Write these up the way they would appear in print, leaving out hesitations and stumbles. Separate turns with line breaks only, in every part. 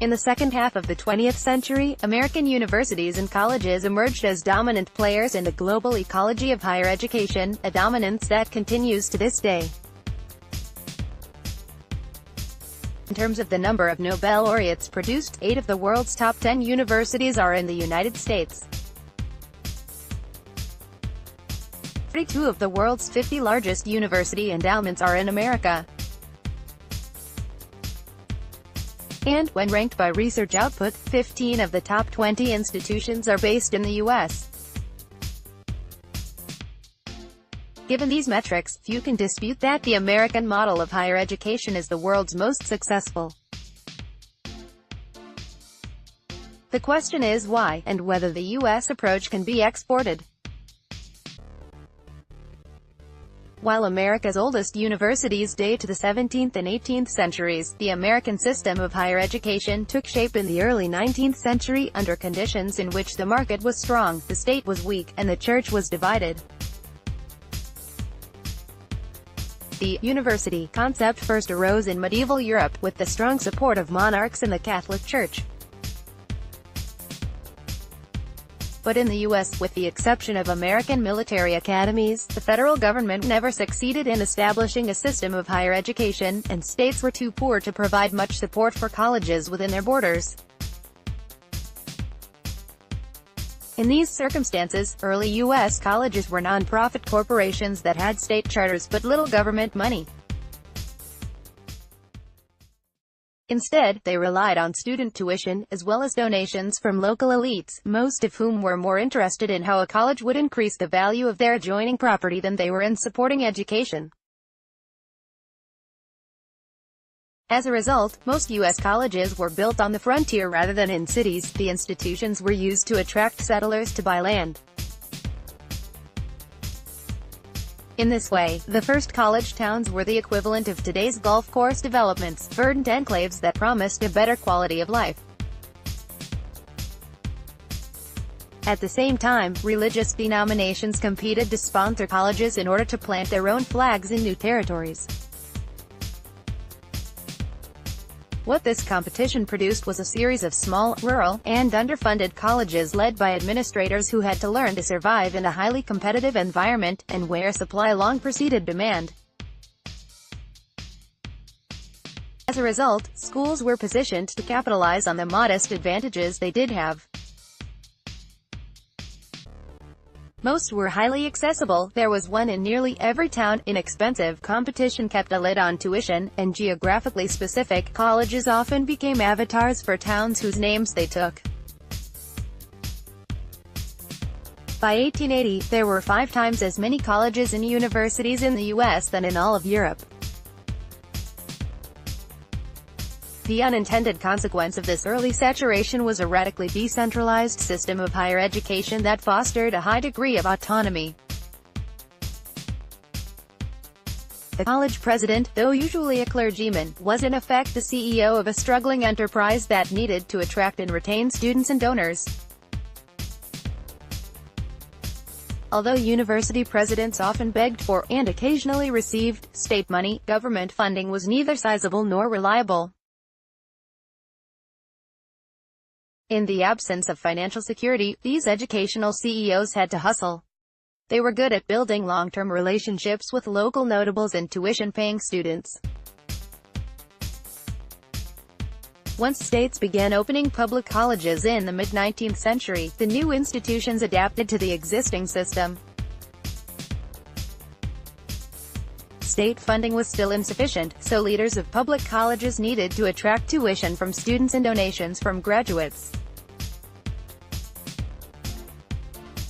In the second half of the 20th century, American universities and colleges emerged as dominant players in the global ecology of higher education, a dominance that continues to this day. In terms of the number of Nobel laureates produced, 8 of the world's top 10 universities are in the United States. 32 of the world's 50 largest university endowments are in America. And, when ranked by research output, 15 of the top 20 institutions are based in the U.S. Given these metrics, few can dispute that the American model of higher education is the world's most successful. The question is why, and whether the U.S. approach can be exported. While America's oldest universities date to the 17th and 18th centuries, the American system of higher education took shape in the early 19th century, under conditions in which the market was strong, the state was weak, and the church was divided. The university concept first arose in medieval Europe, with the strong support of monarchs and the Catholic Church. But in the U.S., with the exception of American military academies, the federal government never succeeded in establishing a system of higher education, and states were too poor to provide much support for colleges within their borders. In these circumstances, early U.S. colleges were non-profit corporations that had state charters but little government money. Instead, they relied on student tuition, as well as donations from local elites, most of whom were more interested in how a college would increase the value of their adjoining property than they were in supporting education. As a result, most U.S. colleges were built on the frontier rather than in cities. The institutions were used to attract settlers to buy land. In this way, the first college towns were the equivalent of today's golf course developments, verdant enclaves that promised a better quality of life. At the same time, religious denominations competed to sponsor colleges in order to plant their own flags in new territories. What this competition produced was a series of small, rural, and underfunded colleges led by administrators who had to learn to survive in a highly competitive environment, and where supply long preceded demand. As a result, schools were positioned to capitalize on the modest advantages they did have. Most were highly accessible, there was one in nearly every town. Inexpensive competition kept a lid on tuition, and geographically specific colleges often became avatars for towns whose names they took. By 1880, there were 5 times as many colleges and universities in the U.S. than in all of Europe. The unintended consequence of this early saturation was a radically decentralized system of higher education that fostered a high degree of autonomy. The college president, though usually a clergyman, was in effect the CEO of a struggling enterprise that needed to attract and retain students and donors. Although university presidents often begged for, and occasionally received, state money, government funding was neither sizable nor reliable. In the absence of financial security, these educational CEOs had to hustle. They were good at building long-term relationships with local notables and tuition-paying students. Once states began opening public colleges in the mid-19th century, the new institutions adapted to the existing system. State funding was still insufficient, so leaders of public colleges needed to attract tuition from students and donations from graduates.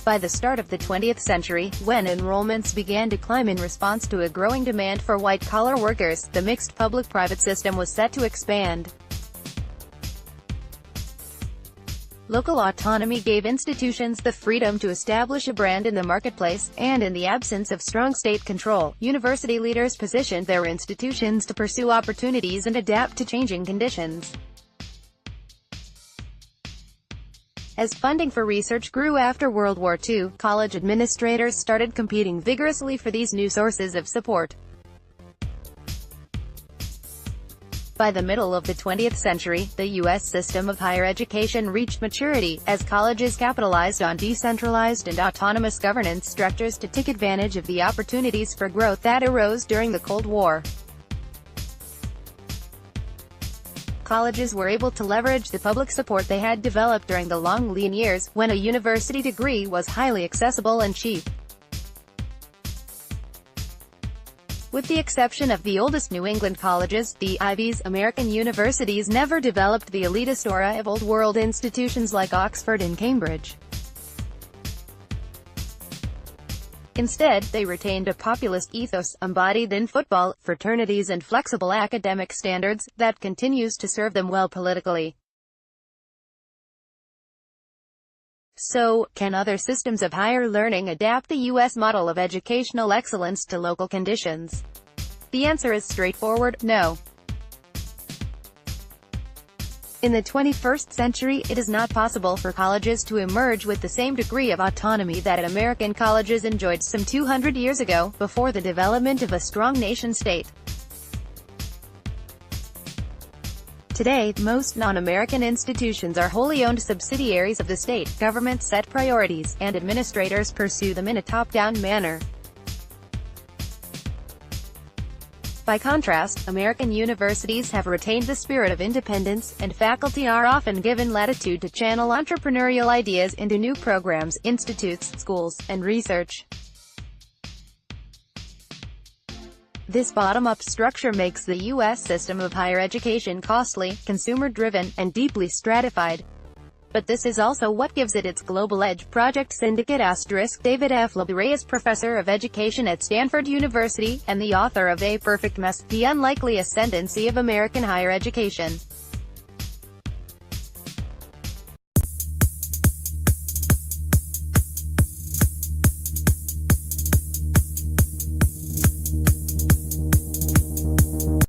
By the start of the 20th century, when enrollments began to climb in response to a growing demand for white-collar workers, the mixed public-private system was set to expand. Local autonomy gave institutions the freedom to establish a brand in the marketplace, and in the absence of strong state control, university leaders positioned their institutions to pursue opportunities and adapt to changing conditions. As funding for research grew after World War II, college administrators started competing vigorously for these new sources of support. By the middle of the 20th century, the U.S. system of higher education reached maturity, as colleges capitalized on decentralized and autonomous governance structures to take advantage of the opportunities for growth that arose during the Cold War. Colleges were able to leverage the public support they had developed during the long lean years, when a university degree was highly accessible and cheap. With the exception of the oldest New England colleges, the Ivies, American universities never developed the elitist aura of old-world institutions like Oxford and Cambridge. Instead, they retained a populist ethos, embodied in football, fraternities and flexible academic standards, that continues to serve them well politically. So, can other systems of higher learning adapt the U.S. model of educational excellence to local conditions? The answer is straightforward, no. In the 21st century, it is not possible for colleges to emerge with the same degree of autonomy that American colleges enjoyed some 200 years ago, before the development of a strong nation-state. Today, most non-American institutions are wholly owned subsidiaries of the state. Governments set priorities, and administrators pursue them in a top-down manner. By contrast, American universities have retained the spirit of independence, and faculty are often given latitude to channel entrepreneurial ideas into new programs, institutes, schools, and research. This bottom-up structure makes the U.S. system of higher education costly, consumer-driven, and deeply stratified. But this is also what gives it its global edge. Project Syndicate *. David F. LeBray is professor of education at Stanford University, and the author of A Perfect Mess: The Unlikely Ascendancy of American Higher Education.